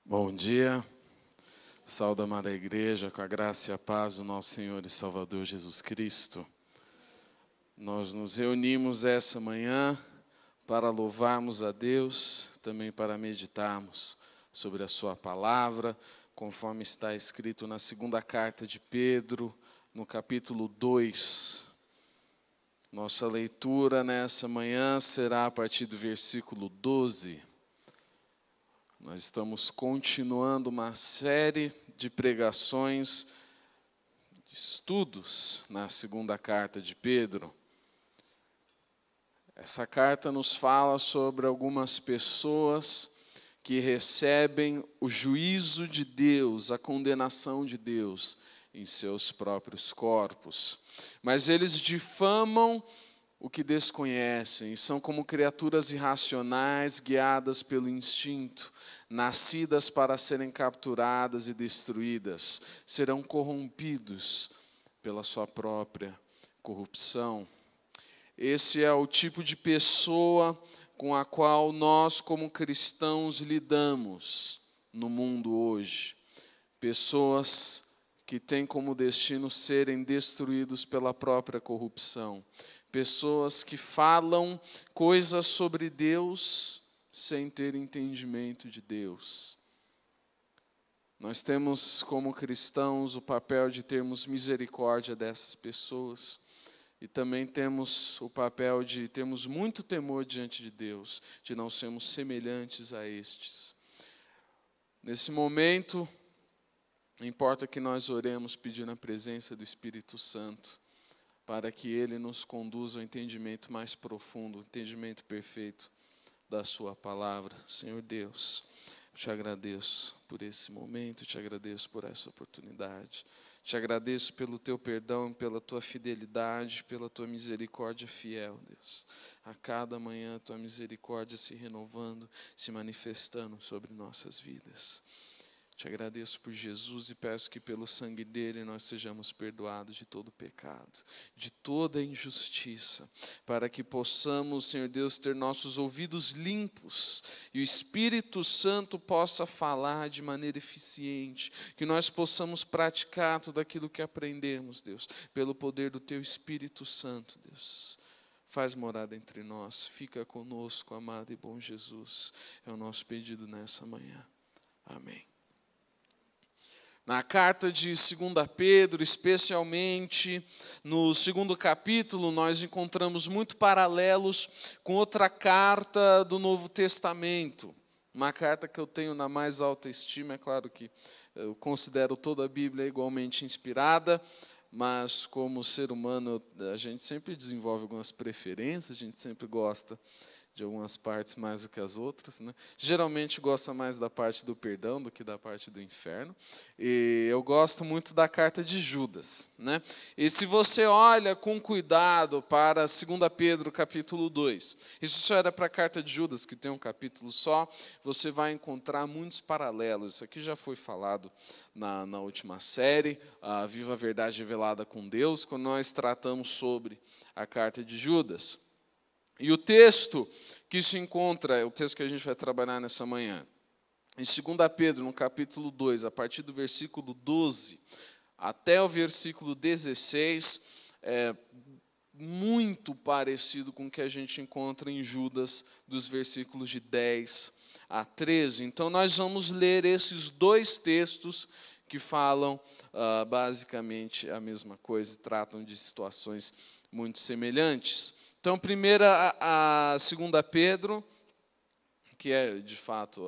Bom dia, saúde amada igreja, com a graça e a paz do nosso Senhor e Salvador Jesus Cristo. Nós nos reunimos essa manhã para louvarmos a Deus, também para meditarmos sobre a sua palavra, conforme está escrito na segunda carta de Pedro, no capítulo 2. Nossa leitura nessa manhã será a partir do versículo 12. Nós estamos continuando uma série de pregações, de estudos na segunda carta de Pedro. Essa carta nos fala sobre algumas pessoas que recebem o juízo de Deus, a condenação de Deus em seus próprios corpos. Mas eles difamam o que desconhecem, são como criaturas irracionais, guiadas pelo instinto, nascidas para serem capturadas e destruídas, serão corrompidos pela sua própria corrupção. Esse é o tipo de pessoa com a qual nós, como cristãos, lidamos no mundo hoje. Pessoas que têm como destino serem destruídos pela própria corrupção. Pessoas que falam coisas sobre Deus sem ter entendimento de Deus. Nós temos, como cristãos, o papel de termos misericórdia dessas pessoas. E também temos o papel de termos muito temor diante de Deus, de não sermos semelhantes a estes. Nesse momento, importa que nós oremos pedindo a presença do Espírito Santo, para que Ele nos conduza ao entendimento mais profundo, o entendimento perfeito da Sua palavra. Senhor Deus, eu te agradeço por esse momento, te agradeço por essa oportunidade. Te agradeço pelo Teu perdão, pela Tua fidelidade, pela Tua misericórdia fiel, Deus. A cada manhã, Tua misericórdia se renovando, se manifestando sobre nossas vidas. Te agradeço por Jesus e peço que pelo sangue dele nós sejamos perdoados de todo pecado, de toda injustiça, para que possamos, Senhor Deus, ter nossos ouvidos limpos e o Espírito Santo possa falar de maneira eficiente, que nós possamos praticar tudo aquilo que aprendemos, Deus, pelo poder do Teu Espírito Santo, Deus. Faz morada entre nós, fica conosco, amado e bom Jesus. É o nosso pedido nessa manhã. Amém. Na carta de 2 Pedro, especialmente no 2º capítulo, nós encontramos muito paralelos com outra carta do Novo Testamento. Uma carta que eu tenho na mais alta estima, é claro que eu considero toda a Bíblia igualmente inspirada, mas como ser humano a gente sempre desenvolve algumas preferências, a gente sempre gosta de algumas partes mais do que as outras, né? Geralmente gosta mais da parte do perdão do que da parte do inferno. E eu gosto muito da carta de Judas, né? E se você olha com cuidado para 2 Pedro capítulo 2, isso só era para a carta de Judas, que tem um capítulo só, você vai encontrar muitos paralelos. Isso aqui já foi falado na última série, a Viva a Verdade Revelada com Deus, quando nós tratamos sobre a carta de Judas. E o texto que se encontra, é o texto que a gente vai trabalhar nessa manhã, em 2 Pedro, no capítulo 2, a partir do versículo 12 até o versículo 16, é muito parecido com o que a gente encontra em Judas, dos versículos de 10 a 13. Então, nós vamos ler esses dois textos que falam basicamente a mesma coisa e tratam de situações muito semelhantes. Então, primeiro a 2 Pedro, que é de fato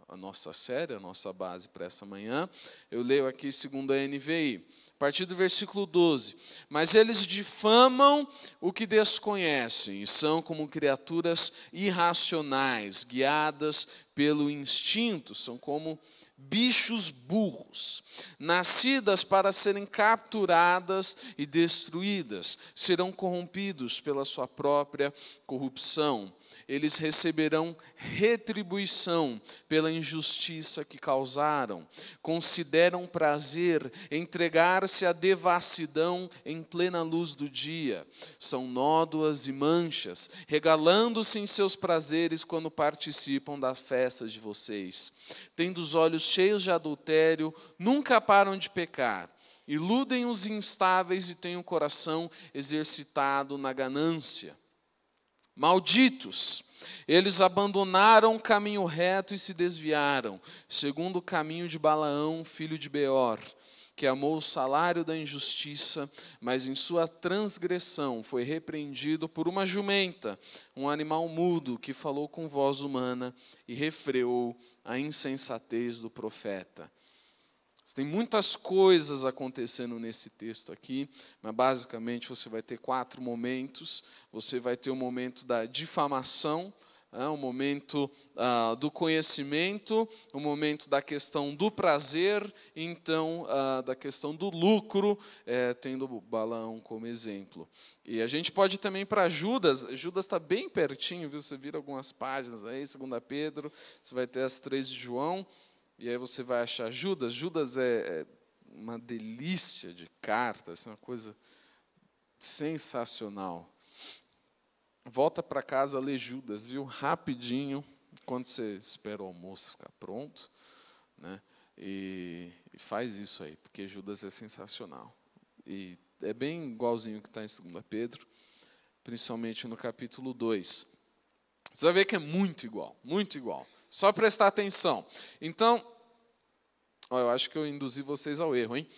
a nossa série, a nossa base para essa manhã. Eu leio aqui segundo a NVI, a partir do versículo 12. Mas eles difamam o que desconhecem, e são como criaturas irracionais, guiadas pelo instinto, são como bichos burros, nascidas para serem capturadas e destruídas, serão corrompidos pela sua própria corrupção. eles receberão retribuição pela injustiça que causaram. Consideram prazer entregar-se à devassidão em plena luz do dia. São nódoas e manchas, regalando-se em seus prazeres quando participam das festas de vocês. Tendo os olhos cheios de adultério, nunca param de pecar. Iludem os instáveis e têm o coração exercitado na ganância. Malditos! Eles abandonaram o caminho reto e se desviaram, segundo o caminho de Balaão, filho de Beor, que amou o salário da injustiça, mas em sua transgressão foi repreendido por uma jumenta, um animal mudo que falou com voz humana e refreou a insensatez do profeta. Tem muitas coisas acontecendo nesse texto aqui, mas basicamente você vai ter 4 momentos. Você vai ter o momento da difamação, o momento do conhecimento, o momento da questão do prazer, e então da questão do lucro, tendo Balaão como exemplo. E a gente pode ir também para Judas. Judas está bem pertinho, viu? Você vira algumas páginas aí, 2 Pedro, você vai ter as 3 de João. E aí você vai achar Judas. Judas é uma delícia de carta, assim, uma coisa sensacional. Volta para casa, lê Judas, viu? Rapidinho, quando você espera o almoço ficar pronto, né? E faz isso aí, porque Judas é sensacional. E é bem igualzinho que está em 2 Pedro, principalmente no capítulo 2. Você vai ver que é muito igual, muito igual. Só prestar atenção. Então, eu acho que eu induzi vocês ao erro, hein?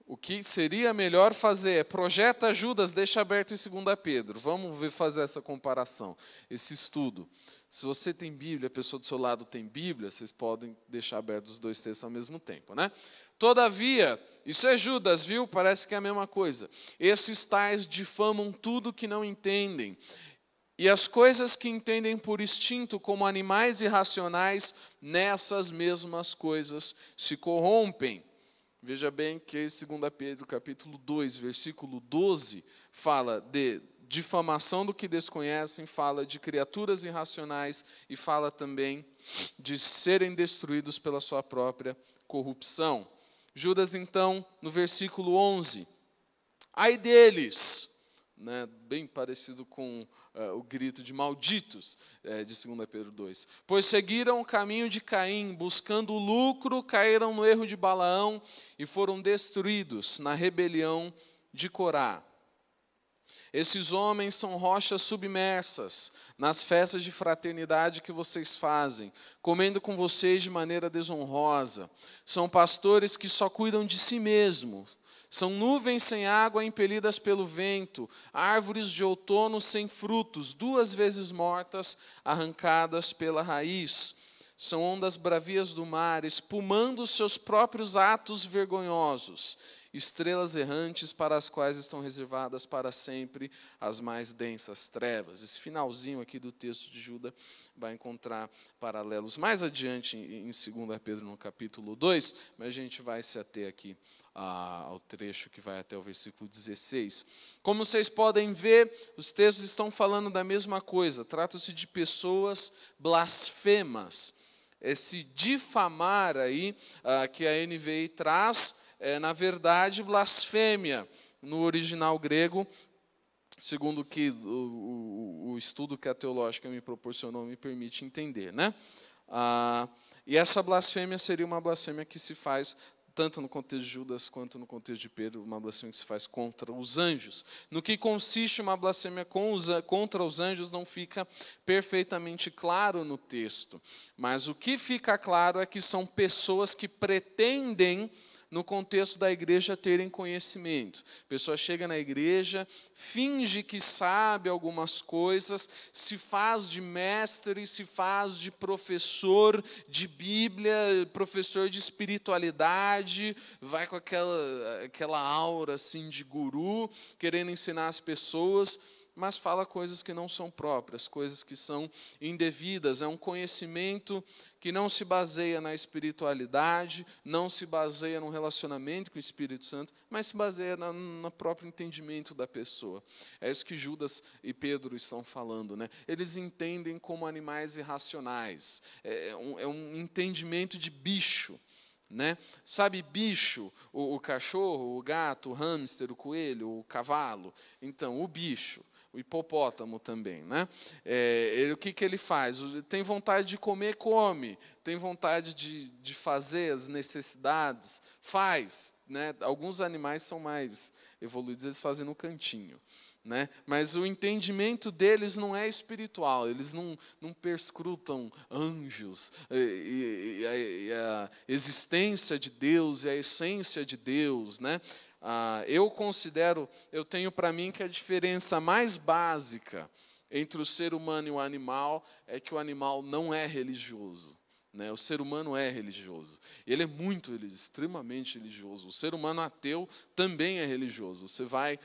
O que seria melhor fazer é projeta Judas, deixa aberto em 2 Pedro. Vamos fazer essa comparação, esse estudo. Se você tem Bíblia, a pessoa do seu lado tem Bíblia, vocês podem deixar aberto os 2 textos ao mesmo tempo, né? Todavia, isso é Judas, viu? Parece que é a mesma coisa. Esses tais difamam tudo que não entendem. E as coisas que entendem por instinto como animais irracionais, nessas mesmas coisas se corrompem. Veja bem que 2 Pedro, capítulo 2, versículo 12, fala de difamação do que desconhecem, fala de criaturas irracionais e fala também de serem destruídos pela sua própria corrupção. Judas, então, no versículo 11, ai deles! Né, bem parecido com o grito de malditos de 2 Pedro 2. Pois seguiram o caminho de Caim, buscando o lucro, caíram no erro de Balaão e foram destruídos na rebelião de Corá. Esses homens são rochas submersas nas festas de fraternidade que vocês fazem, comendo com vocês de maneira desonrosa. São pastores que só cuidam de si mesmos. São nuvens sem água impelidas pelo vento, árvores de outono sem frutos, 2 vezes mortas, arrancadas pela raiz. São ondas bravias do mar, espumando seus próprios atos vergonhosos, estrelas errantes para as quais estão reservadas para sempre as mais densas trevas. Esse finalzinho aqui do texto de Judas vai encontrar paralelos mais adiante em 2 Pedro, no capítulo 2, mas a gente vai se ater aqui ao trecho que vai até o versículo 16. Como vocês podem ver, os textos estão falando da mesma coisa. Trata-se de pessoas blasfemas. Esse difamar aí que a NVI traz na verdade, blasfêmia, no original grego, segundo que o estudo que a teológica me proporcionou me permite entender, né? E essa blasfêmia seria uma blasfêmia que se faz, tanto no contexto de Judas quanto no contexto de Pedro, uma blasfêmia que se faz contra os anjos. No que consiste uma blasfêmia contra os anjos não fica perfeitamente claro no texto. Mas o que fica claro é que são pessoas que pretendem, no contexto da igreja, terem conhecimento. A pessoa chega na igreja, finge que sabe algumas coisas, se faz de mestre, se faz de professor de Bíblia, professor de espiritualidade, vai com aquela aura assim de guru, querendo ensinar as pessoas. mas fala coisas que não são próprias, coisas que são indevidas. É um conhecimento que não se baseia na espiritualidade, não se baseia no relacionamento com o Espírito Santo, mas se baseia no próprio entendimento da pessoa. É isso que Judas e Pedro estão falando, né? Eles entendem como animais irracionais. É um entendimento de bicho. Né? Sabe, bicho, o cachorro, o gato, o hamster, o coelho, o cavalo. Então, o bicho, o hipopótamo também. Né? O que ele faz? Tem vontade de comer, come. Tem vontade de fazer as necessidades, faz. Né? Alguns animais são mais evoluídos, eles fazem no cantinho. Né? Mas o entendimento deles não é espiritual, eles não perscrutam anjos, e a existência de Deus e a essência de Deus. Né? Eu tenho para mim que a diferença mais básica entre o ser humano e o animal é que o animal não é religioso. Né? O ser humano é religioso. Ele é extremamente religioso. O ser humano ateu também é religioso. Você vai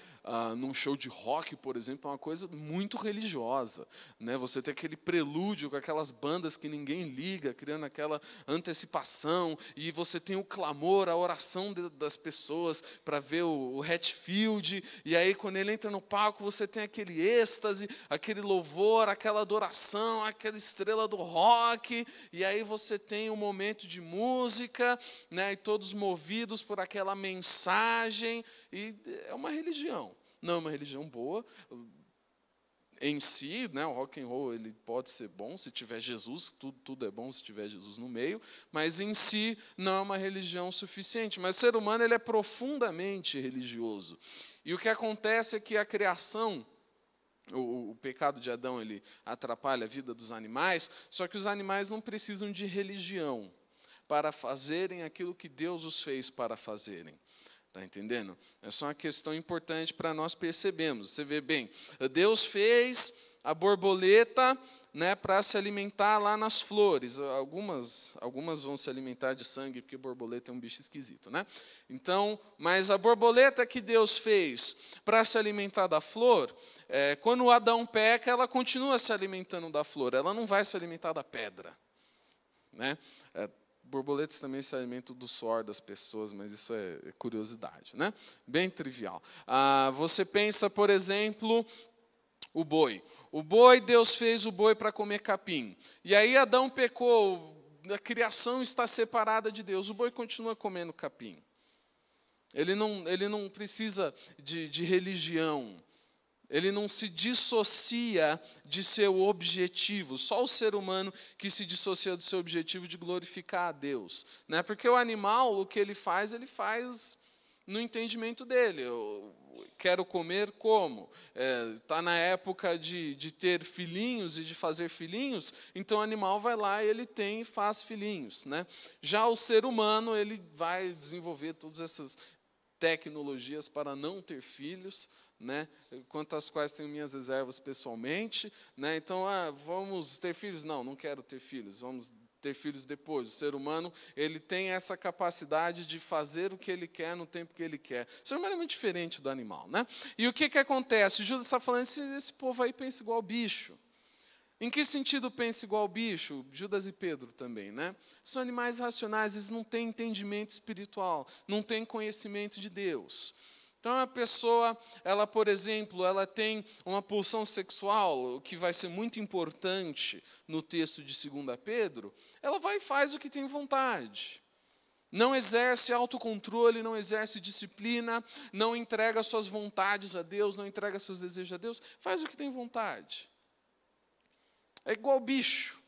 num show de rock, por exemplo, é uma coisa muito religiosa. Né? Você tem aquele prelúdio com aquelas bandas que ninguém liga, criando aquela antecipação, e você tem o clamor, a oração das pessoas para ver o Hetfield, e aí quando ele entra no palco, você tem aquele êxtase, aquele louvor, aquela adoração, aquela estrela do rock, e aí você tem um momento de música, né, e todos movidos por aquela mensagem, e é uma religião. Não é uma religião boa. Em si, né, o rock and roll ele pode ser bom se tiver Jesus, tudo é bom se tiver Jesus no meio, mas em si não é uma religião suficiente. Mas o ser humano ele é profundamente religioso. E o que acontece é que a criação, o pecado de Adão, ele atrapalha a vida dos animais, só que os animais não precisam de religião para fazerem aquilo que Deus os fez para fazerem. Está entendendo? Essa é uma questão importante para nós percebermos. Você vê bem, Deus fez a borboleta, né, para se alimentar lá nas flores. Algumas vão se alimentar de sangue, porque borboleta é um bicho esquisito. Né? Então, mas a borboleta que Deus fez para se alimentar da flor, quando o Adão peca, ela continua se alimentando da flor, ela não vai se alimentar da pedra. Né? Borboletas também se alimentam do suor das pessoas, mas isso é curiosidade, né? Bem trivial. Você pensa, por exemplo, o boi. O boi, Deus fez o boi para comer capim. E aí Adão pecou, a criação está separada de Deus. O boi continua comendo capim. Ele não precisa de religião. Ele não se dissocia de seu objetivo. Só o ser humano que se dissocia do seu objetivo de glorificar a Deus. Né? Porque o animal, o que ele faz no entendimento dele. Eu quero comer como? Está na época de ter filhinhos e de fazer filhinhos, então o animal vai lá e ele tem e faz filhinhos. Né? Já o ser humano, ele vai desenvolver todas essas tecnologias para não ter filhos, né, quanto às quais tenho minhas reservas pessoalmente. Né, então, vamos ter filhos? Não quero ter filhos, vamos ter filhos depois. O ser humano ele tem essa capacidade de fazer o que ele quer no tempo que ele quer. O ser humano é muito diferente do animal. Né? E o que acontece? Judas está falando, esse povo aí pensa igual bicho. Em que sentido pensa igual bicho? Judas e Pedro também, né? São animais racionais, eles não têm entendimento espiritual, não têm conhecimento de Deus. Então, a pessoa, ela, por exemplo, ela tem uma pulsão sexual, o que vai ser muito importante no texto de 2 Pedro, ela vai e faz o que tem vontade. Não exerce autocontrole, não exerce disciplina, não entrega suas vontades a Deus, não entrega seus desejos a Deus, faz o que tem vontade. É igual bicho.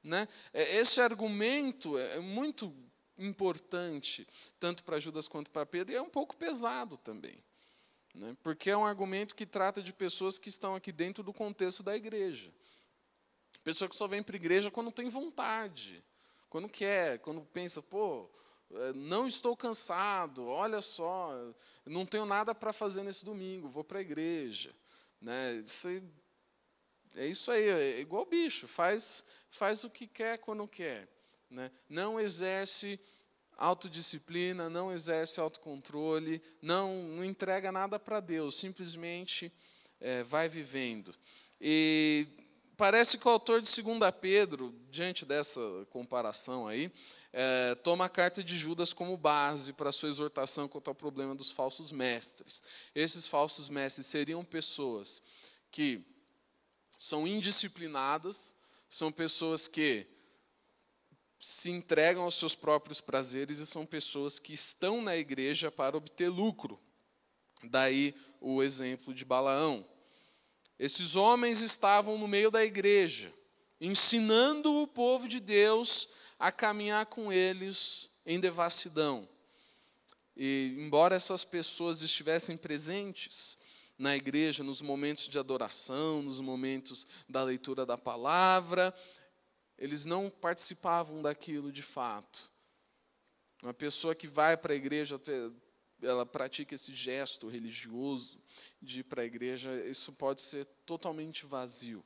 Né? Esse argumento é muito importante, tanto para Judas quanto para Pedro, e é um pouco pesado também. Né? Porque é um argumento que trata de pessoas que estão aqui dentro do contexto da igreja. Pessoa que só vem para a igreja quando tem vontade, quando quer, quando pensa, não estou cansado, olha só, não tenho nada para fazer nesse domingo, vou para a igreja. Né? É isso aí, é igual bicho, faz o que quer quando quer. Né? Não exerce autodisciplina, não exerce autocontrole, não entrega nada para Deus, simplesmente vai vivendo. E parece que o autor de 2 Pedro, diante dessa comparação aí, toma a carta de Judas como base para a sua exortação quanto ao problema dos falsos mestres. Esses falsos mestres seriam pessoas que são indisciplinadas, são pessoas que se entregam aos seus próprios prazeres e são pessoas que estão na igreja para obter lucro. Daí o exemplo de Balaão. Esses homens estavam no meio da igreja, ensinando o povo de Deus a caminhar com eles em devassidão. E, embora essas pessoas estivessem presentes na igreja, nos momentos de adoração, nos momentos da leitura da palavra, eles não participavam daquilo de fato. Uma pessoa que vai para a igreja, ela pratica esse gesto religioso de ir para a igreja, isso pode ser totalmente vazio.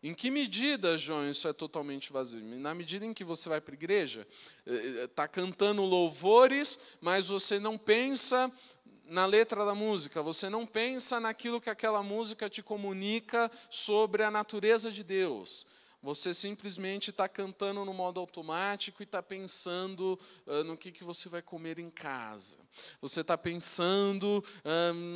Em que medida, João, isso é totalmente vazio? Na medida em que você vai para a igreja, está cantando louvores, mas você não pensa na letra da música, você não pensa naquilo que aquela música te comunica sobre a natureza de Deus. Você simplesmente está cantando no modo automático e está pensando no que você vai comer em casa. Você está pensando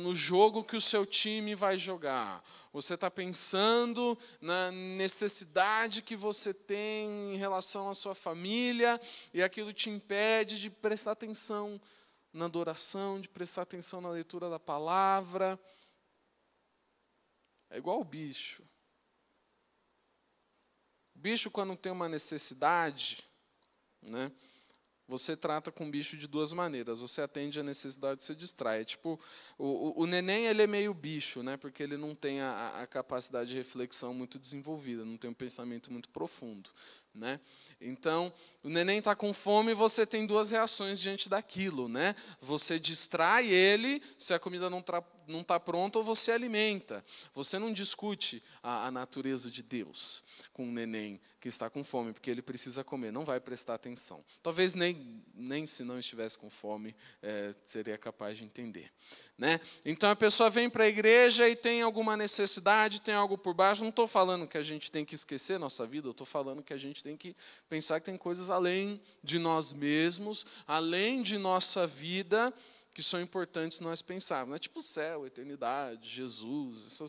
no jogo que o seu time vai jogar. Você está pensando na necessidade que você tem em relação à sua família e aquilo te impede de prestar atenção na adoração, de prestar atenção na leitura da palavra. É igual o bicho. O bicho, quando tem uma necessidade, né, você trata com o bicho de duas maneiras. Você atende a necessidade, você distrai. Tipo, o neném, ele é meio bicho, né, porque ele não tem a capacidade de reflexão muito desenvolvida, não tem um pensamento muito profundo. Né? Então, o neném está com fome e você tem duas reações diante daquilo. Né? Você distrai ele, se a comida não está pronta, ou você alimenta. Você não discute a natureza de Deus com o neném que está com fome, porque ele precisa comer, não vai prestar atenção. Talvez nem se não estivesse com fome, seria capaz de entender. Né? Então, a pessoa vem para a igreja e tem alguma necessidade, tem algo por baixo. Não estou falando que a gente tem que esquecer nossa vida, eu estou falando que a gente tem que pensar que tem coisas além de nós mesmos, além de nossa vida, que são importantes nós pensarmos. Não é tipo céu, eternidade, Jesus,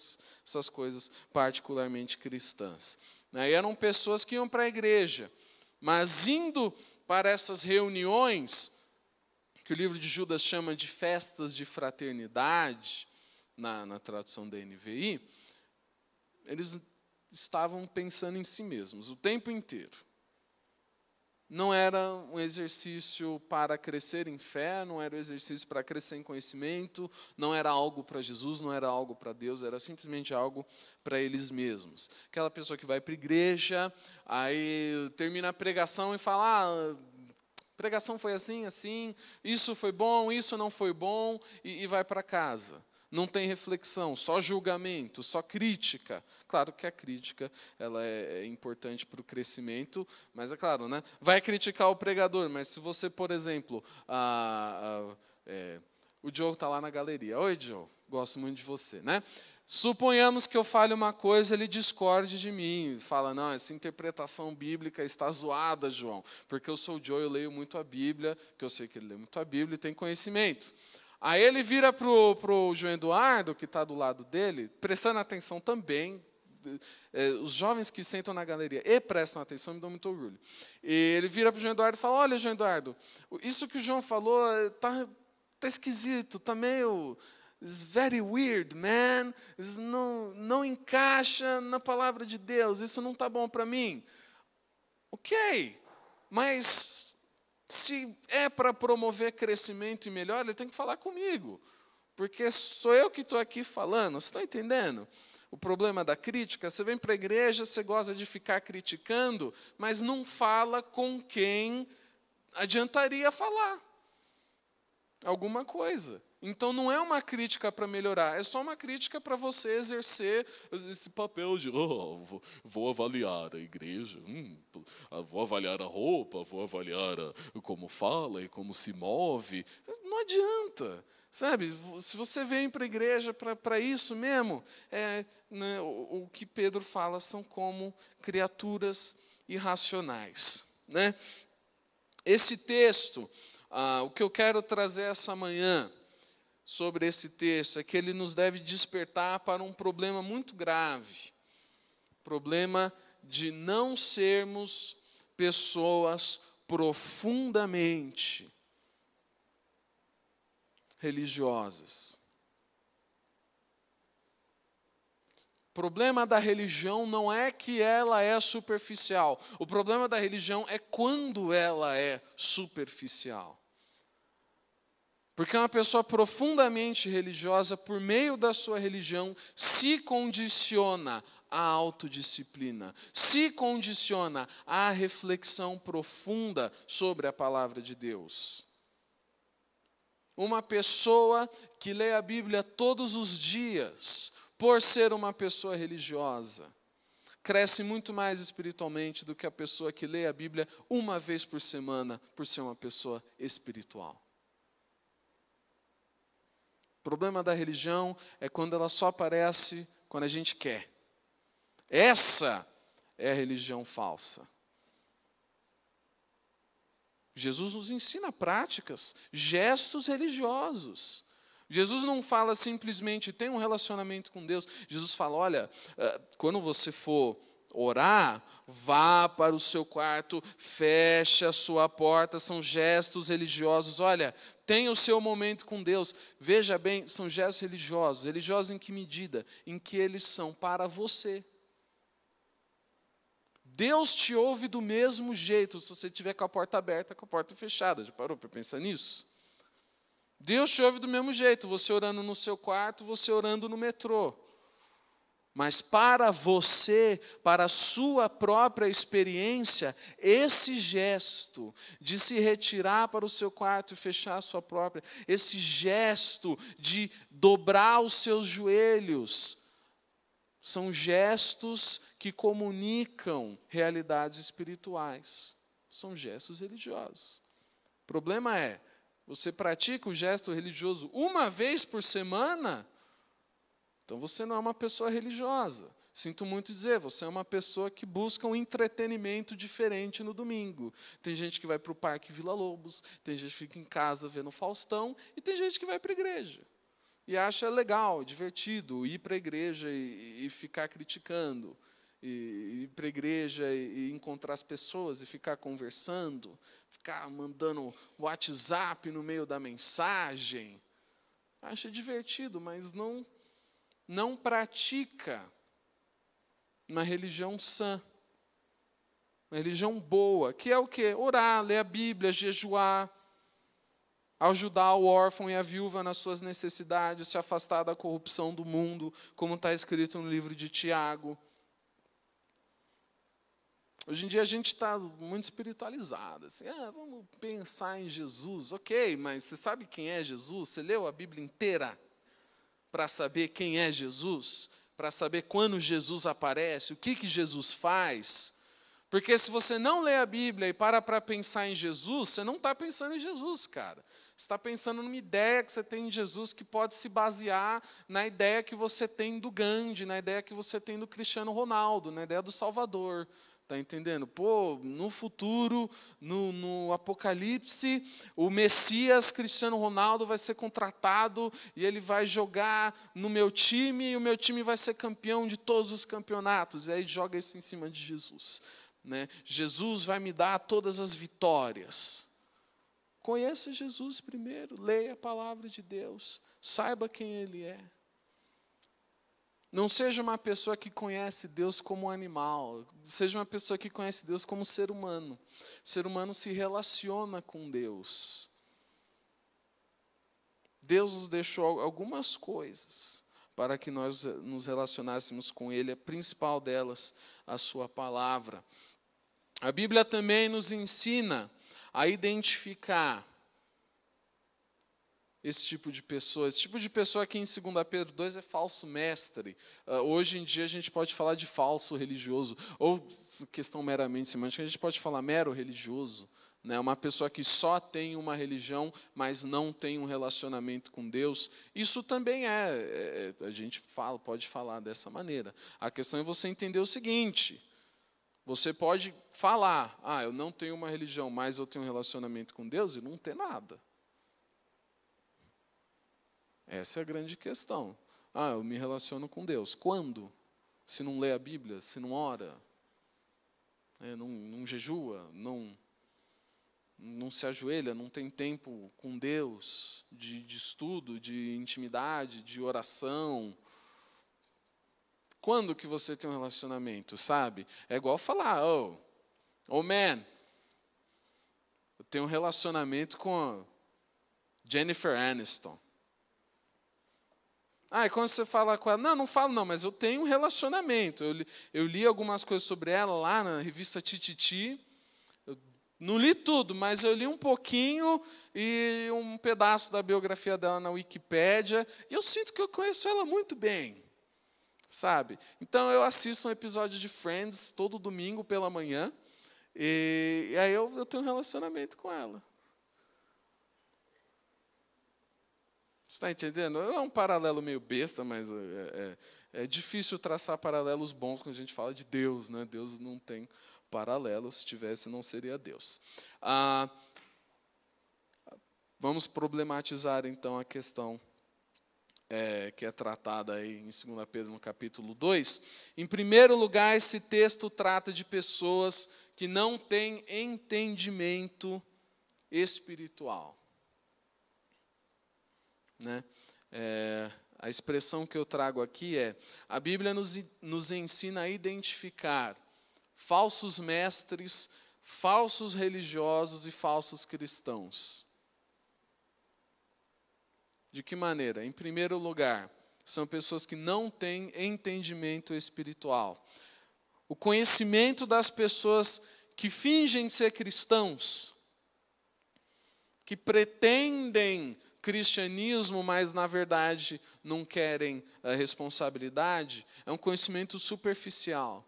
essas coisas particularmente cristãs. E eram pessoas que iam para a igreja, mas indo para essas reuniões, que o livro de Judas chama de festas de fraternidade, na tradução da NVI, eles estavam pensando em si mesmos o tempo inteiro. Não era um exercício para crescer em fé, não era um exercício para crescer em conhecimento, não era algo para Jesus, não era algo para Deus, era simplesmente algo para eles mesmos. Aquela pessoa que vai para a igreja, aí termina a pregação e fala, pregação foi assim, assim, isso foi bom, isso não foi bom, e vai para casa. Não tem reflexão, só julgamento, só crítica. Claro que a crítica ela é importante para o crescimento, mas é claro, né? Vai criticar o pregador, mas se você, por exemplo, o Joe está lá na galeria. Oi, Joe, gosto muito de você, né? Suponhamos que eu fale uma coisa, ele discorde de mim, fala, não, essa interpretação bíblica está zoada, João, porque eu sou o Joe, eu leio muito a Bíblia, que eu sei que ele lê muito a Bíblia e tem conhecimento. Aí ele vira para o João Eduardo, que está do lado dele, prestando atenção também. Os jovens que sentam na galeria e prestam atenção me dão muito orgulho. E ele vira para o João Eduardo e fala, olha, João Eduardo, isso que o João falou está esquisito, está meio... It's very weird, man. Isso não encaixa na palavra de Deus, isso não está bom para mim. Ok, mas... se é para promover crescimento e melhora, ele tem que falar comigo. Porque sou eu que estou aqui falando. Você está entendendo? O problema da crítica, você vem para a igreja, você gosta de ficar criticando, mas não fala com quem adiantaria falar alguma coisa. Então, não é uma crítica para melhorar, é só uma crítica para você exercer esse papel de vou avaliar a igreja, vou avaliar a roupa, vou avaliar como fala e como se move. não adianta. Sabe, se você vem para a igreja para isso mesmo, né, o que Pedro fala são como criaturas irracionais. Né? Esse texto, o que eu quero trazer essa manhã sobre esse texto é que ele nos deve despertar para um problema muito grave. Problema de não sermos pessoas profundamente religiosas. O problema da religião não é que ela é superficial. O problema da religião é quando ela é superficial. Porque uma pessoa profundamente religiosa, por meio da sua religião, se condiciona à autodisciplina, se condiciona à reflexão profunda sobre a palavra de Deus. Uma pessoa que lê a Bíblia todos os dias, por ser uma pessoa religiosa, cresce muito mais espiritualmente do que a pessoa que lê a Bíblia uma vez por semana, por ser uma pessoa espiritual. O problema da religião é quando ela só aparece quando a gente quer. Essa é a religião falsa. Jesus nos ensina práticas, gestos religiosos. Jesus não fala simplesmente, tem um relacionamento com Deus. Jesus fala, olha, quando você for orar, vá para o seu quarto, feche a sua porta, são gestos religiosos. Olha, tenha o seu momento com Deus. Veja bem, são gestos religiosos. Religiosos em que medida? Em que eles são para você. Deus te ouve do mesmo jeito se você estiver com a porta aberta, com a porta fechada. Já parou para pensar nisso? Deus te ouve do mesmo jeito, você orando no seu quarto, você orando no metrô. Mas para você, para a sua própria experiência, esse gesto de se retirar para o seu quarto e fechar a sua própria, esse gesto de dobrar os seus joelhos, são gestos que comunicam realidades espirituais. São gestos religiosos. O problema é, você pratica o gesto religioso uma vez por semana, então você não é uma pessoa religiosa. Sinto muito dizer, você é uma pessoa que busca um entretenimento diferente no domingo. Tem gente que vai para o Parque Vila Lobos, tem gente que fica em casa vendo Faustão, e tem gente que vai para a igreja. E acha legal, divertido, ir para a igreja e ficar criticando, e ir para a igreja e encontrar as pessoas e ficar conversando, ficar mandando WhatsApp no meio da mensagem. Acha divertido, mas não pratica uma religião sã, uma religião boa, que é o quê? Orar, ler a Bíblia, jejuar, ajudar o órfão e a viúva nas suas necessidades, se afastar da corrupção do mundo, como está escrito no livro de Tiago. Hoje em dia a gente está muito espiritualizado, assim, vamos pensar em Jesus, ok, mas você sabe quem é Jesus? Você leu a Bíblia inteira para saber quem é Jesus? Para saber quando Jesus aparece, o que Jesus faz? Porque se você não lê a Bíblia e para pensar em Jesus, você não está pensando em Jesus, cara. Você está pensando numa ideia que você tem em Jesus que pode se basear na ideia que você tem do Gandhi, na ideia que você tem do Cristiano Ronaldo, na ideia do Salvador. Está entendendo? Pô, no futuro, no Apocalipse, o Messias Cristiano Ronaldo vai ser contratado e ele vai jogar no meu time e o meu time vai ser campeão de todos os campeonatos. E aí joga isso em cima de Jesus. Né? Jesus vai me dar todas as vitórias. Conheça Jesus primeiro, leia a palavra de Deus, saiba quem Ele é. Não seja uma pessoa que conhece Deus como um animal, seja uma pessoa que conhece Deus como ser humano. O ser humano se relaciona com Deus. Deus nos deixou algumas coisas para que nós nos relacionássemos com Ele, a principal delas, a sua palavra. A Bíblia também nos ensina a identificar esse tipo de pessoa. Esse tipo de pessoa aqui em 2 Pedro 2 é falso mestre. Hoje em dia a gente pode falar de falso religioso, ou questão meramente semântica, a gente pode falar mero religioso. né? Uma pessoa que só tem uma religião, mas não tem um relacionamento com Deus, isso também a gente pode falar dessa maneira. A questão é você entender o seguinte: você pode falar, eu não tenho uma religião, mas eu tenho um relacionamento com Deus, e não ter nada. Essa é a grande questão. Eu me relaciono com Deus. Quando? Se não lê a Bíblia, se não ora, não jejua, não se ajoelha, não tem tempo com Deus, de estudo, de intimidade, de oração. Quando que você tem um relacionamento, sabe? É igual falar, man, eu tenho um relacionamento com a Jennifer Aniston. E quando você fala com ela, não falo não, mas eu tenho um relacionamento. Eu li algumas coisas sobre ela lá na revista Tititi. Eu não li tudo, mas eu li um pouquinho e um pedaço da biografia dela na Wikipédia. E eu sinto que eu conheço ela muito bem, sabe? Então eu assisto um episódio de Friends todo domingo pela manhã. E aí eu tenho um relacionamento com ela. Você está entendendo? É um paralelo meio besta, mas é difícil traçar paralelos bons quando a gente fala de Deus, né? Deus não tem paralelo, se tivesse não seria Deus. Vamos problematizar então a questão que é tratada aí em 2 Pedro no capítulo 2. Em primeiro lugar, esse texto trata de pessoas que não têm entendimento espiritual. Né? A expressão que eu trago aqui a Bíblia nos ensina a identificar falsos mestres, falsos religiosos e falsos cristãos. De que maneira? Em primeiro lugar, são pessoas que não têm entendimento espiritual. O conhecimento das pessoas que fingem ser cristãos, que pretendem cristianismo, mas na verdade não querem a responsabilidade, é um conhecimento superficial.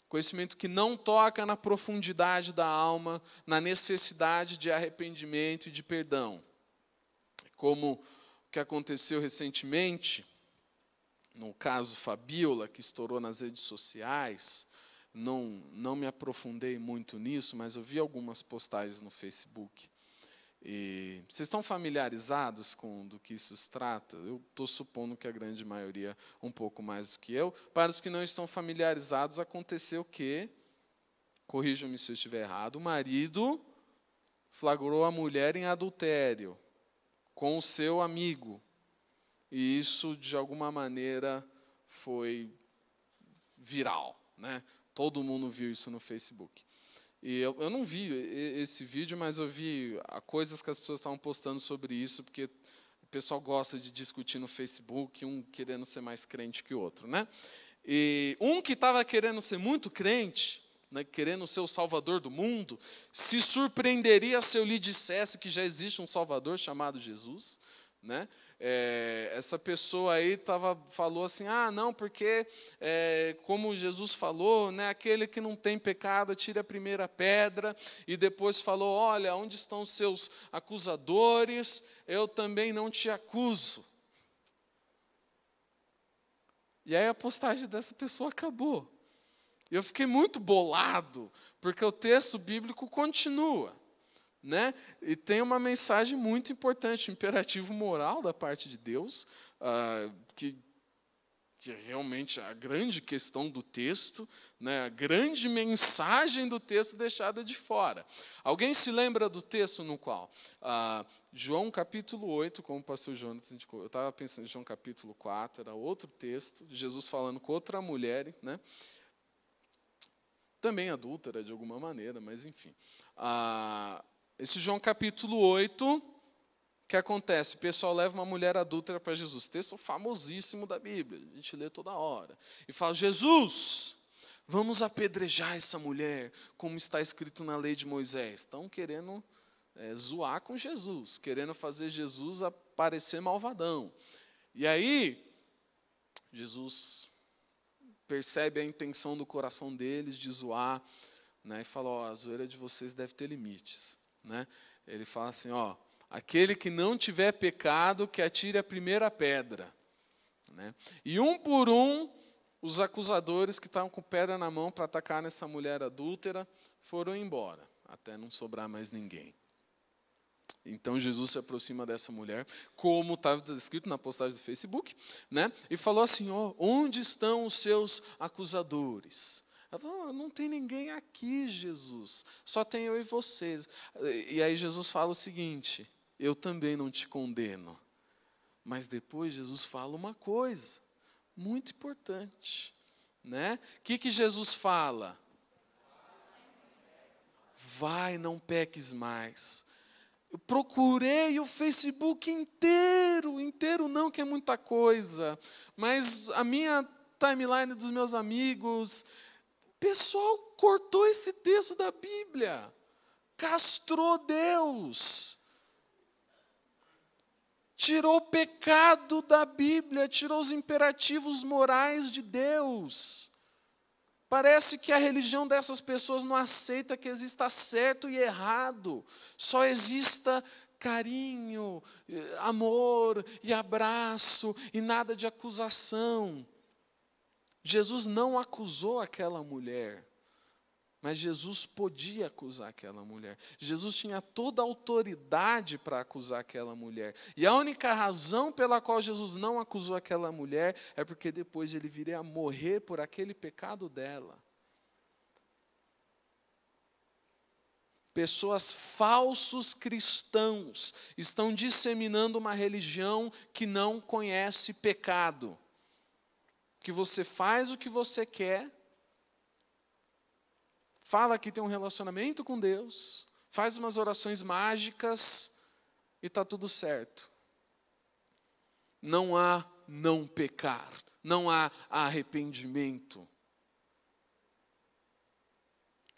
Conhecimento que não toca na profundidade da alma, na necessidade de arrependimento e de perdão. Como o que aconteceu recentemente, no caso Fabiola, que estourou nas redes sociais, não me aprofundei muito nisso, mas eu vi algumas postagens no Facebook. E vocês estão familiarizados com do que isso se trata? Eu estou supondo que a grande maioria um pouco mais do que eu. Para os que não estão familiarizados, aconteceu que, corrijam-me se eu estiver errado, o marido flagrou a mulher em adultério com o seu amigo. E isso, de alguma maneira, foi viral, né? Todo mundo viu isso no Facebook. E eu não vi esse vídeo, mas eu vi coisas que as pessoas estavam postando sobre isso, porque o pessoal gosta de discutir no Facebook, um querendo ser mais crente que o outro, né? E um que estava querendo ser muito crente, né, querendo ser o salvador do mundo, se surpreenderia se eu lhe dissesse que já existe um salvador chamado Jesus, né? Essa pessoa aí falou assim, não, porque como Jesus falou, né, aquele que não tem pecado, tire a primeira pedra, e depois falou, olha, onde estão os seus acusadores? Eu também não te acuso. E aí a postagem dessa pessoa acabou. E eu fiquei muito bolado, porque o texto bíblico continua. Né? E tem uma mensagem muito importante, um imperativo moral da parte de Deus, que é realmente a grande questão do texto, né? A grande mensagem do texto deixada de fora. Alguém se lembra do texto no qual? João capítulo 8, como o pastor Jonas indicou, eu estava pensando em João capítulo 4, era outro texto, Jesus falando com outra mulher, né? Também adúltera de alguma maneira, mas enfim. Esse João capítulo 8, o que acontece? O pessoal leva uma mulher adúltera para Jesus. Texto famosíssimo da Bíblia, a gente lê toda hora. E fala, Jesus, vamos apedrejar essa mulher, como está escrito na lei de Moisés. Estão querendo zoar com Jesus, querendo fazer Jesus parecer malvadão. E aí, Jesus percebe a intenção do coração deles de zoar, né, e fala, a zoeira de vocês deve ter limites. né? Ele fala assim, ó, aquele que não tiver pecado, que atire a primeira pedra, né? E um por um, os acusadores que estavam com pedra na mão para atacar nessa mulher adúltera foram embora, até não sobrar mais ninguém. Então Jesus se aproxima dessa mulher, como estava escrito na postagem do Facebook, né? E falou assim, ó, onde estão os seus acusadores? Ela falou, não tem ninguém aqui, Jesus, só tem eu e vocês. E aí Jesus fala o seguinte, eu também não te condeno. Mas depois Jesus fala uma coisa muito importante, né? O que Jesus fala? Vai, não peques mais. Eu procurei o Facebook inteiro não, que é muita coisa, mas a minha timeline dos meus amigos, o pessoal cortou esse texto da Bíblia, castrou Deus, tirou o pecado da Bíblia, tirou os imperativos morais de Deus. Parece que a religião dessas pessoas não aceita que exista certo e errado, só exista carinho, amor e abraço e nada de acusação. Jesus não acusou aquela mulher, mas Jesus podia acusar aquela mulher. Jesus tinha toda a autoridade para acusar aquela mulher. E a única razão pela qual Jesus não acusou aquela mulher é porque depois ele viria a morrer por aquele pecado dela. Pessoas falsos cristãos estão disseminando uma religião que não conhece pecado. Que você faz o que você quer, fala que tem um relacionamento com Deus, faz umas orações mágicas e está tudo certo. Não há não pecar, não há arrependimento.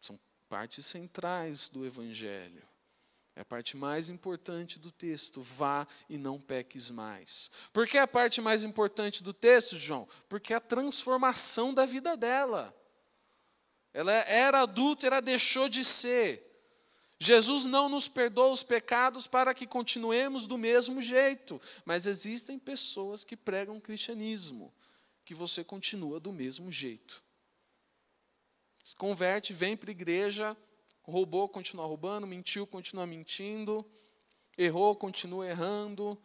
São partes centrais do Evangelho. É a parte mais importante do texto. Vá e não peques mais. Por que a parte mais importante do texto, João? Porque é a transformação da vida dela. Ela era adúltera, deixou de ser. Jesus não nos perdoa os pecados para que continuemos do mesmo jeito. Mas existem pessoas que pregam cristianismo, que você continua do mesmo jeito. Se converte, vem para a igreja, roubou, continua roubando, mentiu, continua mentindo, errou, continua errando.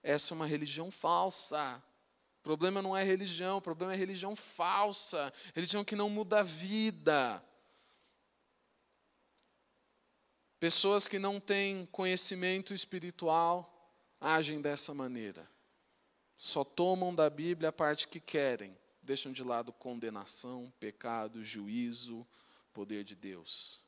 Essa é uma religião falsa. O problema não é religião, o problema é religião falsa, religião que não muda a vida. Pessoas que não têm conhecimento espiritual agem dessa maneira. Só tomam da Bíblia a parte que querem, deixam de lado condenação, pecado, juízo, poder de Deus.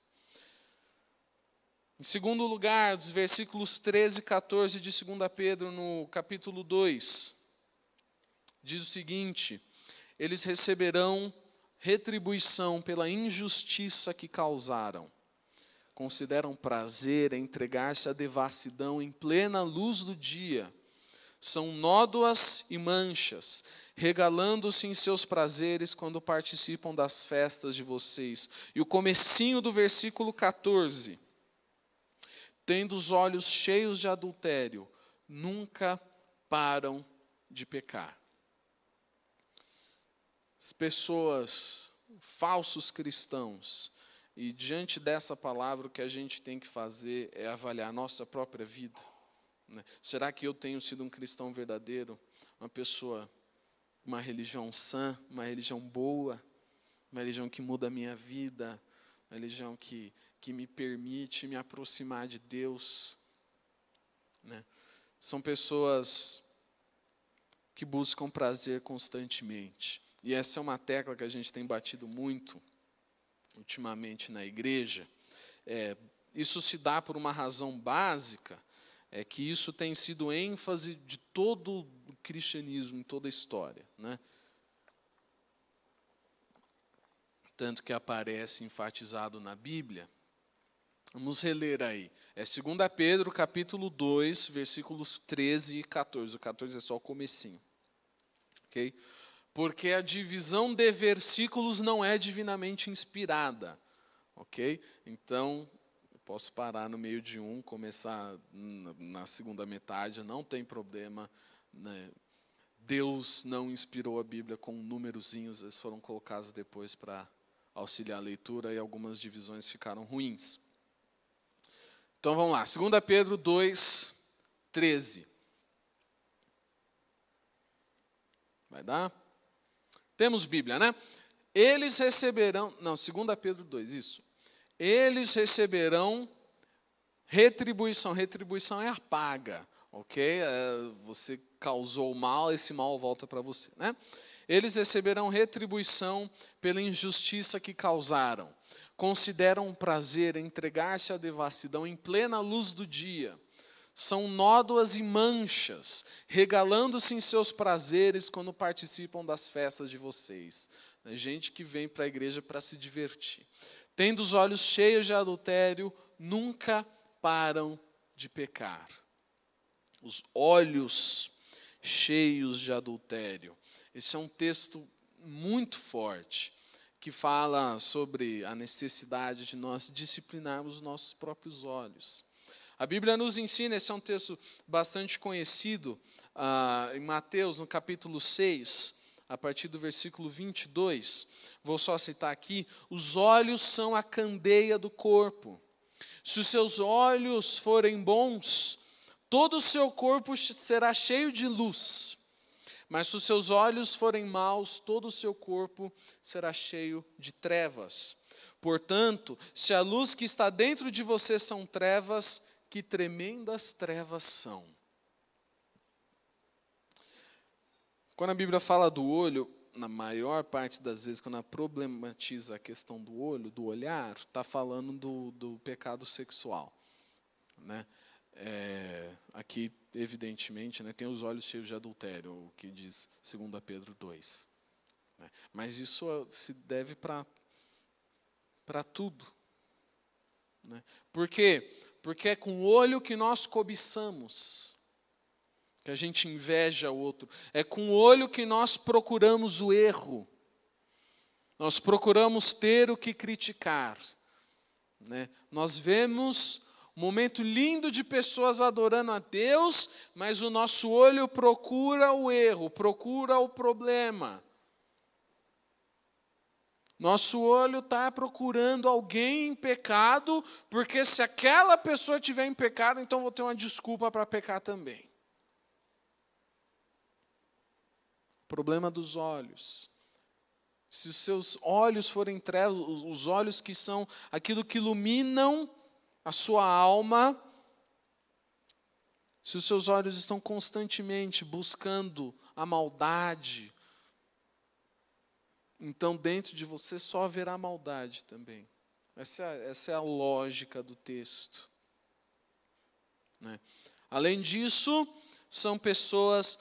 Em segundo lugar, dos versículos 13 e 14 de 2 Pedro, no capítulo 2, diz o seguinte, eles receberão retribuição pela injustiça que causaram. Consideram prazer em entregar-se à devassidão em plena luz do dia. São nódoas e manchas, regalando-se em seus prazeres quando participam das festas de vocês. E o comecinho do versículo 14. Tendo os olhos cheios de adultério, nunca param de pecar. As pessoas, falsos cristãos, e diante dessa palavra o que a gente tem que fazer é avaliar a nossa própria vida. Será que eu tenho sido um cristão verdadeiro? Uma pessoa, uma religião sã, uma religião boa, uma religião que muda a minha vida, uma religião que me permite me aproximar de Deus. São pessoas que buscam prazer constantemente. E essa é uma tecla que a gente tem batido muito ultimamente na igreja. Isso se dá por uma razão básica, é que isso tem sido ênfase de todo o cristianismo, em toda a história, né? Tanto que aparece enfatizado na Bíblia. Vamos reler aí. 2 Pedro, capítulo 2, versículos 13 e 14. O 14 é só o comecinho. Ok? Porque a divisão de versículos não é divinamente inspirada. Ok? Então, posso parar no meio de um, começar na segunda metade, não tem problema, né? Deus não inspirou a Bíblia com numerozinhos, eles foram colocados depois para auxiliar a leitura e algumas divisões ficaram ruins. Então vamos lá, 2 Pedro 2, 13. Vai dar? Temos Bíblia, né? Eles receberão, não, 2 Pedro 2, isso. Eles receberão retribuição. Retribuição é a paga, ok? Você causou mal, esse mal volta para você, né? Eles receberão retribuição pela injustiça que causaram. Consideram um prazer entregar-se à devassidão em plena luz do dia. São nódoas e manchas, regalando-se em seus prazeres quando participam das festas de vocês. Gente que vem para a igreja para se divertir. Tendo os olhos cheios de adultério, nunca param de pecar. Os olhos cheios de adultério. Esse é um texto muito forte, que fala sobre a necessidade de nós disciplinarmos os nossos próprios olhos. A Bíblia nos ensina, esse é um texto bastante conhecido, em Mateus, no capítulo 6, a partir do versículo 22, vou só citar aqui, os olhos são a candeia do corpo. Se os seus olhos forem bons, todo o seu corpo será cheio de luz. Mas se os seus olhos forem maus, todo o seu corpo será cheio de trevas. Portanto, se a luz que está dentro de você são trevas, que tremendas trevas são. Quando a Bíblia fala do olho, na maior parte das vezes, quando ela problematiza a questão do olho, do olhar, está falando do pecado sexual, né? Aqui, evidentemente, né, tem os olhos cheios de adultério, o que diz 2 Pedro 2. Né? Mas isso se deve para tudo. Né? Por quê? Porque é com o olho que nós cobiçamos, que a gente inveja o outro. É com o olho que nós procuramos o erro. Nós procuramos ter o que criticar. Né? Nós vemos um momento lindo de pessoas adorando a Deus, mas o nosso olho procura o erro, procura o problema. Nosso olho está procurando alguém em pecado, porque se aquela pessoa estiver em pecado, então vou ter uma desculpa para pecar também. Problema dos olhos. Se os seus olhos forem trevas, os olhos que são aquilo que iluminam a sua alma, se os seus olhos estão constantemente buscando a maldade, então dentro de você só haverá maldade também. Essa é a lógica do texto. Né? Além disso, são pessoas,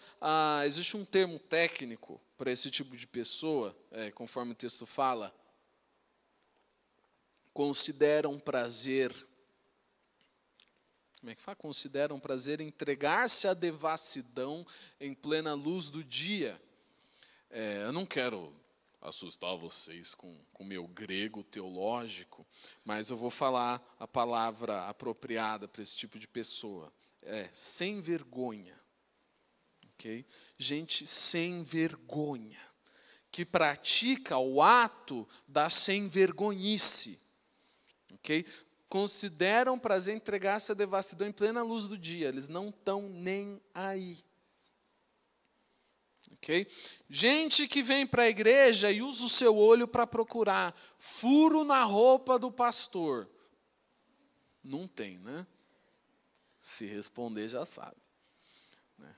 existe um termo técnico para esse tipo de pessoa, conforme o texto fala, consideram prazer. Como é que fala? Consideram prazer entregar-se à devassidão em plena luz do dia. Eu não quero assustar vocês com o meu grego teológico, mas eu vou falar a palavra apropriada para esse tipo de pessoa. Sem vergonha. Okay? Gente sem vergonha, que pratica o ato da sem vergonhice. Okay? Consideram prazer entregar-se à devassidão em plena luz do dia. Eles não estão nem aí. Okay? Gente que vem para a igreja e usa o seu olho para procurar furo na roupa do pastor. Não tem, né? Se responder, já sabe. Né?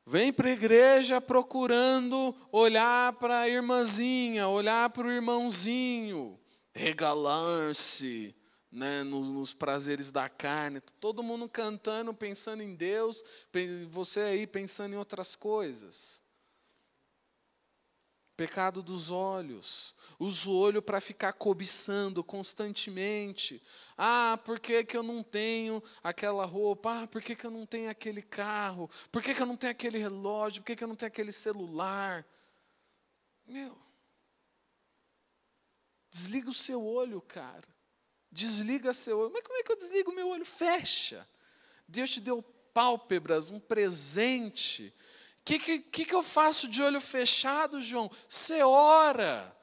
Vem para a igreja procurando olhar para a irmãzinha, olhar para o irmãozinho, regalar-se, né, nos prazeres da carne, todo mundo cantando, pensando em Deus, você aí pensando em outras coisas. Pecado dos olhos, usa o olho para ficar cobiçando constantemente. Por que eu não tenho aquela roupa? Por que eu não tenho aquele carro? Por que eu não tenho aquele relógio? Por que eu não tenho aquele celular? Desliga o seu olho, cara. Desliga seu olho. Mas como é que eu desligo meu olho? Fecha. Deus te deu pálpebras, um presente. O que eu faço de olho fechado, João? Você ora.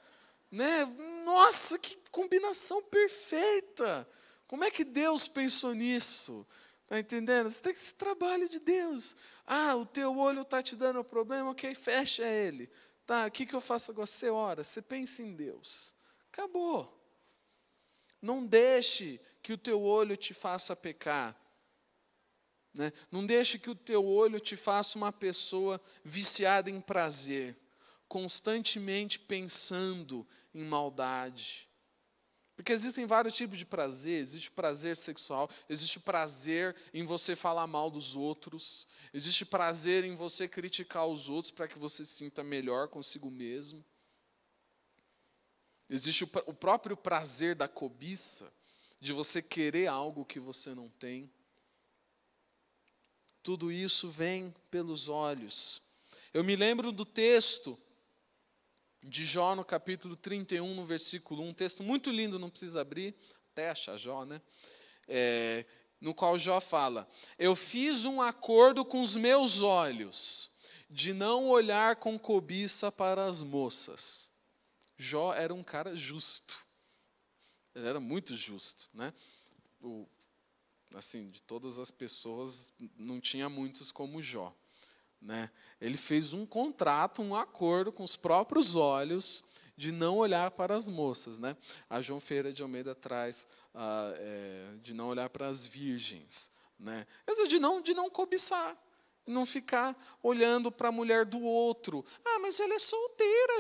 Né? Nossa, que combinação perfeita. Como é que Deus pensou nisso? Está entendendo? Você tem esse trabalho de Deus. O teu olho está te dando problema, ok, fecha ele. Tá, o que eu faço agora? Você ora, você pensa em Deus. Acabou. Não deixe que o teu olho te faça pecar. Né? Não deixe que o teu olho te faça uma pessoa viciada em prazer, constantemente pensando em maldade. Porque existem vários tipos de prazer. Existe prazer sexual, existe prazer em você falar mal dos outros, existe prazer em você criticar os outros para que você se sinta melhor consigo mesmo. Existe o próprio prazer da cobiça, de você querer algo que você não tem. Tudo isso vem pelos olhos. Eu me lembro do texto de Jó, no capítulo 31, no versículo 1, um texto muito lindo, não precisa abrir, até achar Jó, né? No qual Jó fala: eu fiz um acordo com os meus olhos, de não olhar com cobiça para as moças. Jó era um cara justo, ele era muito justo, né? Assim, de todas as pessoas, não tinha muitos como Jó. Né? Ele fez um contrato, um acordo com os próprios olhos de não olhar para as moças. Né? A João Ferreira de Almeida traz de não olhar para as virgens. Né? De não cobiçar, não ficar olhando para a mulher do outro. Mas ela é solteira,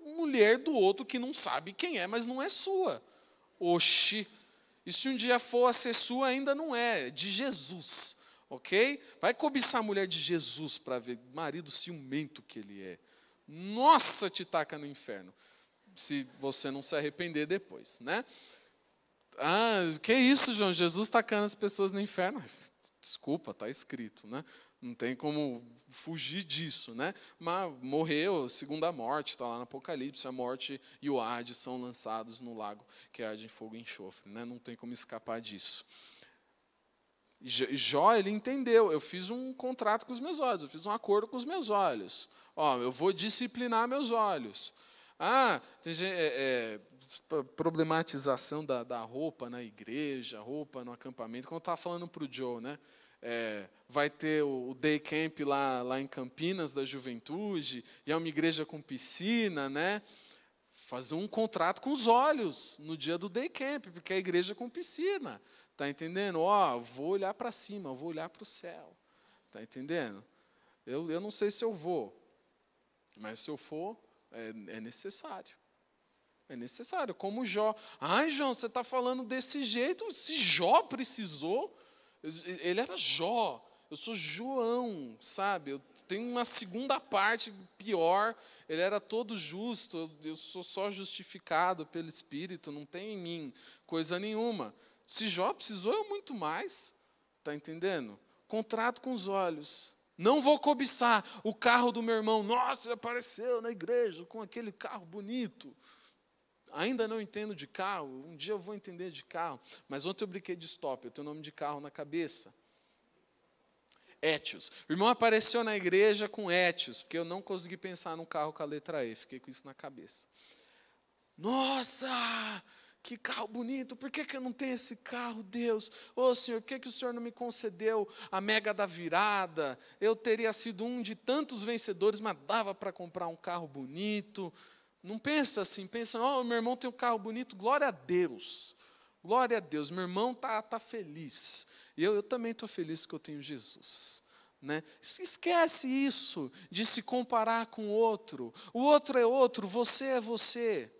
mulher do outro que não sabe quem é, mas não é sua. Oxi, e se um dia for a ser sua, ainda não é de Jesus. Ok? Vai cobiçar a mulher de Jesus para ver, marido ciumento que ele é. Nossa, te taca no inferno. Se você não se arrepender depois, né? Que isso, João? Jesus tacando as pessoas no inferno? Desculpa, está escrito, né? Não tem como fugir disso, né? Mas morreu, segunda morte, está lá no Apocalipse, a morte e o Hades são lançados no lago que arde em fogo e enxofre, né? Não tem como escapar disso. E Jó, ele entendeu, eu fiz um contrato com os meus olhos, eu fiz um acordo com os meus olhos. Eu vou disciplinar meus olhos. Tem problematização da roupa na igreja, roupa no acampamento, como eu estava falando para o Joe, né? Vai ter o day camp lá em Campinas, da juventude, e é uma igreja com piscina, né? Fazer um contrato com os olhos no dia do day camp, porque é a igreja com piscina. Está entendendo? Vou olhar para cima, vou olhar para o céu. Está entendendo? Eu não sei se eu vou, mas se eu for, é necessário. É necessário, como Jó. João, você está falando desse jeito, se Jó precisou, ele era Jó, eu sou João, sabe? Eu tenho uma segunda parte pior, ele era todo justo, eu sou só justificado pelo Espírito, não tem em mim coisa nenhuma. Se Jó precisou, eu muito mais. Está entendendo? Contrato com os olhos. Não vou cobiçar o carro do meu irmão. Nossa, ele apareceu na igreja com aquele carro bonito. Ainda não entendo de carro. Um dia eu vou entender de carro. Mas ontem eu brinquei de stop. Eu tenho o nome de carro na cabeça. Etios. O irmão apareceu na igreja com Etios, porque eu não consegui pensar num carro com a letra E. Fiquei com isso na cabeça. Nossa! Que carro bonito, por que eu não tenho esse carro, Deus? Senhor, por que o Senhor não me concedeu a mega da virada? Eu teria sido um de tantos vencedores, mas dava para comprar um carro bonito. Não pensa assim, pensa, meu irmão tem um carro bonito, glória a Deus. Glória a Deus, meu irmão tá feliz. E eu também estou feliz que eu tenho Jesus. Né? Esquece isso de se comparar com o outro. O outro é outro, você é você.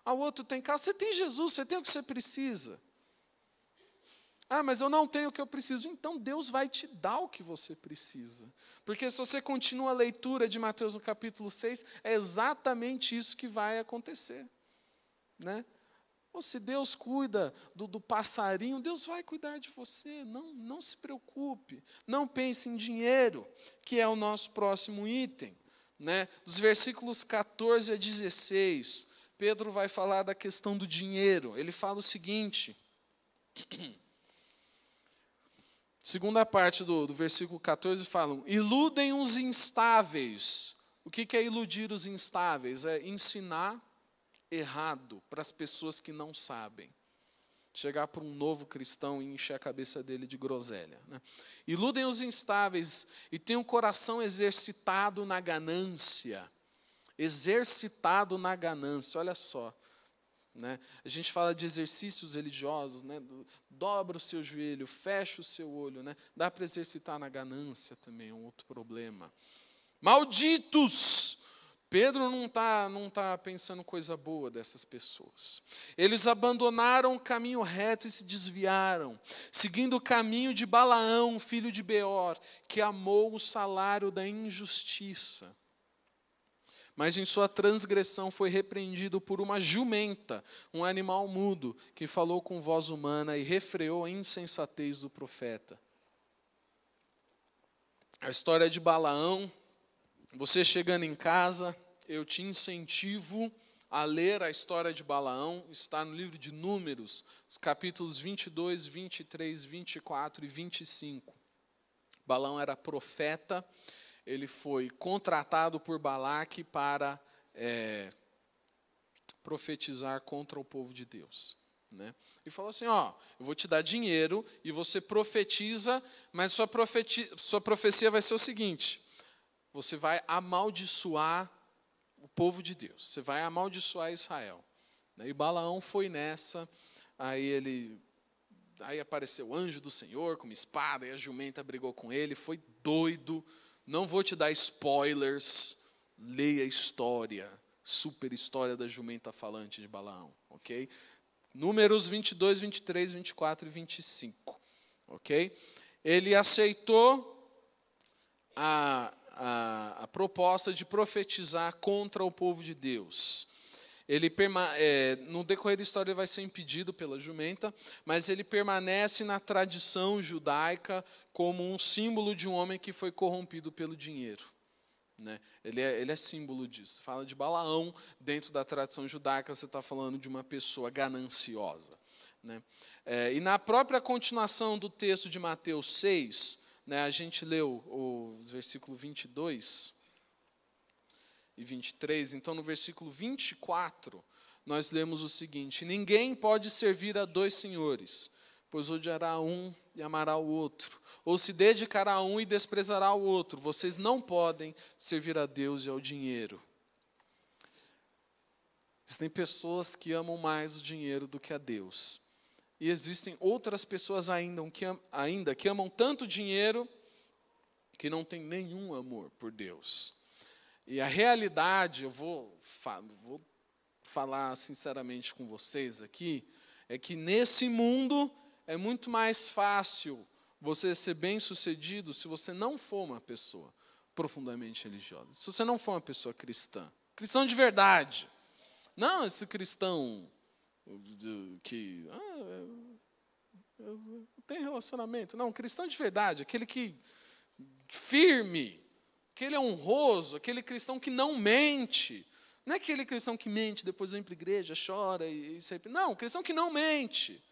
O outro tem carro, você tem Jesus, você tem o que você precisa. Mas eu não tenho o que eu preciso. Então Deus vai te dar o que você precisa. Porque se você continua a leitura de Mateus no capítulo 6, é exatamente isso que vai acontecer. Né? Ou se Deus cuida do passarinho, Deus vai cuidar de você. Não se preocupe. Não pense em dinheiro, que é o nosso próximo item. Né? Dos versículos 14 a 16, Pedro vai falar da questão do dinheiro. Ele fala o seguinte: Segunda parte do versículo 14 falam, iludem os instáveis. O que é iludir os instáveis? É ensinar errado para as pessoas que não sabem. Chegar para um novo cristão e encher a cabeça dele de groselha. Né? Iludem os instáveis e tenham o coração exercitado na ganância. Exercitado na ganância, olha só. Né? A gente fala de exercícios religiosos, né? Dobra o seu joelho, fecha o seu olho. Né? Dá para exercitar na ganância também, é um outro problema. Malditos! Pedro não tá pensando coisa boa dessas pessoas. Eles abandonaram o caminho reto e se desviaram, seguindo o caminho de Balaão, filho de Beor, que amou o salário da injustiça. Mas em sua transgressão foi repreendido por uma jumenta, um animal mudo, que falou com voz humana e refreou a insensatez do profeta. A história de Balaão, você chegando em casa, eu te incentivo a ler a história de Balaão, está no livro de Números, os capítulos 22, 23, 24 e 25. Balaão era profeta, ele foi contratado por Balaque para profetizar contra o povo de Deus. Né? E falou assim, eu vou te dar dinheiro e você profetiza, mas sua profecia vai ser o seguinte, você vai amaldiçoar o povo de Deus, você vai amaldiçoar Israel. E Balaão foi nessa, aí apareceu o anjo do Senhor com uma espada, e a jumenta brigou com ele, foi doido. Não vou te dar spoilers, leia a história, super história da jumenta falante de Balaão, ok? Números 22, 23, 24 e 25, ok? Ele aceitou a proposta de profetizar contra o povo de Deus. Ele no decorrer da história ele vai ser impedido pela jumenta, mas ele permanece na tradição judaica como um símbolo de um homem que foi corrompido pelo dinheiro. Né? Ele é símbolo disso. Fala de Balaão, dentro da tradição judaica você está falando de uma pessoa gananciosa. Né? E na própria continuação do texto de Mateus 6, né, a gente leu o versículo 22 e 23, então no versículo 24, nós lemos o seguinte, ninguém pode servir a dois senhores, pois odiará um e amará o outro, ou se dedicará a um e desprezará o outro, vocês não podem servir a Deus e ao dinheiro. Existem pessoas que amam mais o dinheiro do que a Deus. E existem outras pessoas ainda que amam tanto dinheiro que não têm nenhum amor por Deus. E a realidade, eu vou falar sinceramente com vocês aqui, é que nesse mundo é muito mais fácil você ser bem-sucedido se você não for uma pessoa profundamente religiosa. Se você não for uma pessoa cristã. Cristão de verdade. Não esse cristão que tem relacionamento. Não, cristão de verdade, aquele que firme, aquele honroso, aquele cristão que não mente. Não é aquele cristão que mente, depois vem para a igreja, chora e sempre. Não, cristão que não mente.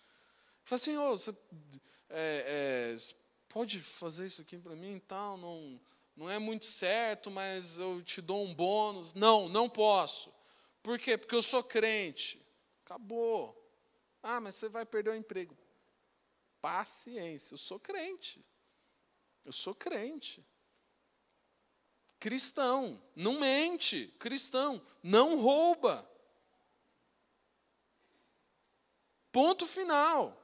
Fala assim, você pode fazer isso aqui para mim e tal, não é muito certo, mas eu te dou um bônus. Não posso. Por quê? Porque eu sou crente. Acabou. Mas você vai perder o emprego. Paciência, eu sou crente. Eu sou crente. Cristão, não mente. Cristão, não rouba. Ponto final.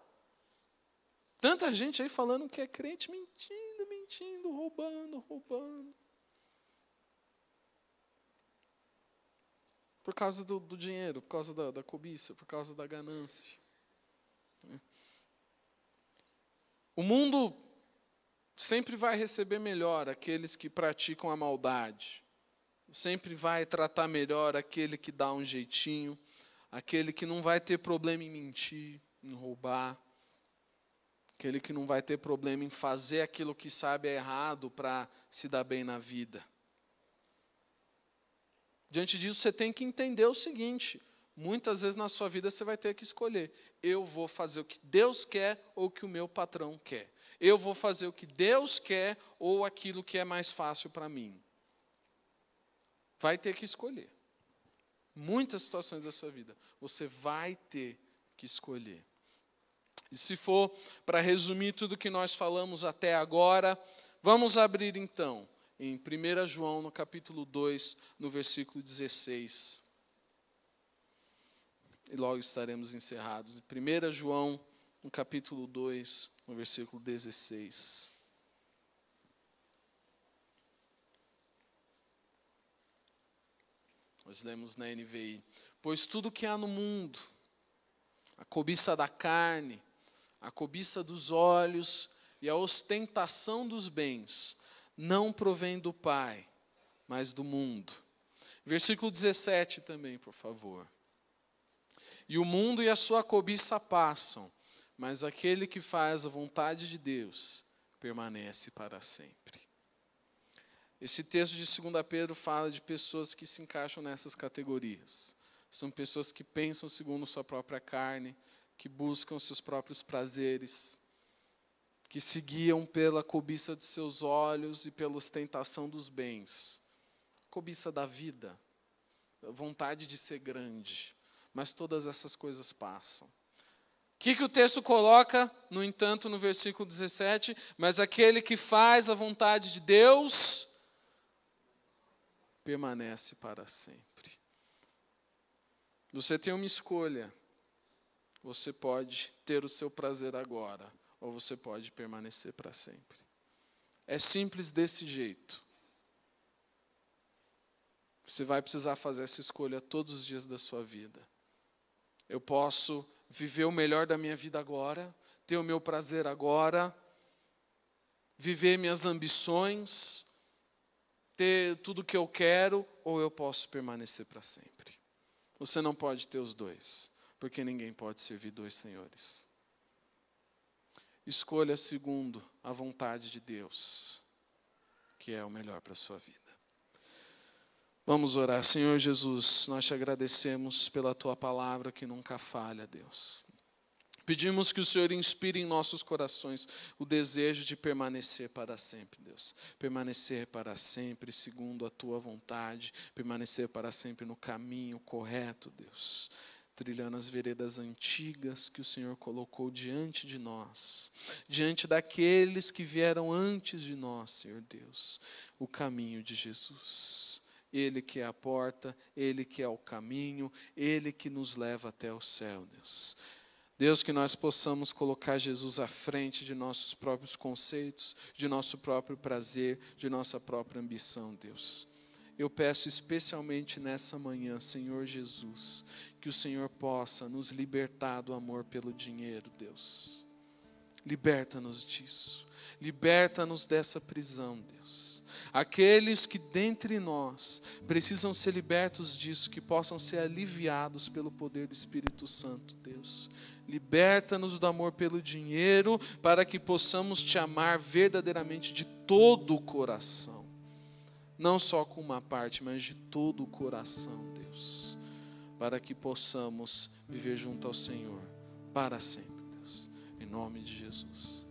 Tanta gente aí falando que é crente, mentindo, roubando. Por causa do dinheiro, por causa da cobiça, por causa da ganância. O mundo sempre vai receber melhor aqueles que praticam a maldade. Sempre vai tratar melhor aquele que dá um jeitinho, aquele que não vai ter problema em mentir, em roubar, aquele que não vai ter problema em fazer aquilo que sabe é errado para se dar bem na vida. Diante disso, você tem que entender o seguinte, muitas vezes na sua vida você vai ter que escolher. Eu vou fazer o que Deus quer ou o que o meu patrão quer. Eu vou fazer o que Deus quer ou aquilo que é mais fácil para mim. Vai ter que escolher. Muitas situações da sua vida, você vai ter que escolher. E se for para resumir tudo que nós falamos até agora, vamos abrir então em 1 João, no capítulo 2, no versículo 16. E logo estaremos encerrados. 1 João, no capítulo 2, no versículo 16. Nós lemos na NVI. Pois tudo que há no mundo, a cobiça da carne, a cobiça dos olhos e a ostentação dos bens, não provém do Pai, mas do mundo. Versículo 17 também, por favor. E o mundo e a sua cobiça passam, mas aquele que faz a vontade de Deus permanece para sempre. Esse texto de 2 Pedro fala de pessoas que se encaixam nessas categorias. São pessoas que pensam segundo sua própria carne, que buscam seus próprios prazeres, que se guiam pela cobiça de seus olhos e pela ostentação dos bens. Cobiça da vida, a vontade de ser grande. Mas todas essas coisas passam. O que o texto coloca, no entanto, no versículo 17? Mas aquele que faz a vontade de Deus permanece para sempre. Você tem uma escolha. Você pode ter o seu prazer agora, ou você pode permanecer para sempre. É simples desse jeito. Você vai precisar fazer essa escolha todos os dias da sua vida. Eu posso viver o melhor da minha vida agora, ter o meu prazer agora, viver minhas ambições, ter tudo o que eu quero, ou eu posso permanecer para sempre. Você não pode ter os dois, porque ninguém pode servir dois senhores. Escolha segundo a vontade de Deus, que é o melhor para a sua vida. Vamos orar. Senhor Jesus, nós te agradecemos pela tua palavra que nunca falha, Deus. Pedimos que o Senhor inspire em nossos corações o desejo de permanecer para sempre, Deus. Permanecer para sempre segundo a tua vontade, permanecer para sempre no caminho correto, Deus. Trilhando as veredas antigas que o Senhor colocou diante de nós, diante daqueles que vieram antes de nós, Senhor Deus, o caminho de Jesus. Ele que é a porta, Ele que é o caminho, Ele que nos leva até o céu, Deus. Deus, que nós possamos colocar Jesus à frente de nossos próprios conceitos, de nosso próprio prazer, de nossa própria ambição, Deus. Eu peço especialmente nessa manhã, Senhor Jesus, que o Senhor possa nos libertar do amor pelo dinheiro, Deus. Liberta-nos disso. Liberta-nos dessa prisão, Deus. Aqueles que dentre nós precisam ser libertos disso, que possam ser aliviados pelo poder do Espírito Santo, Deus. Liberta-nos do amor pelo dinheiro, para que possamos te amar verdadeiramente de todo o coração. Não só com uma parte, mas de todo o coração, Deus. Para que possamos viver junto ao Senhor para sempre, Deus. Em nome de Jesus.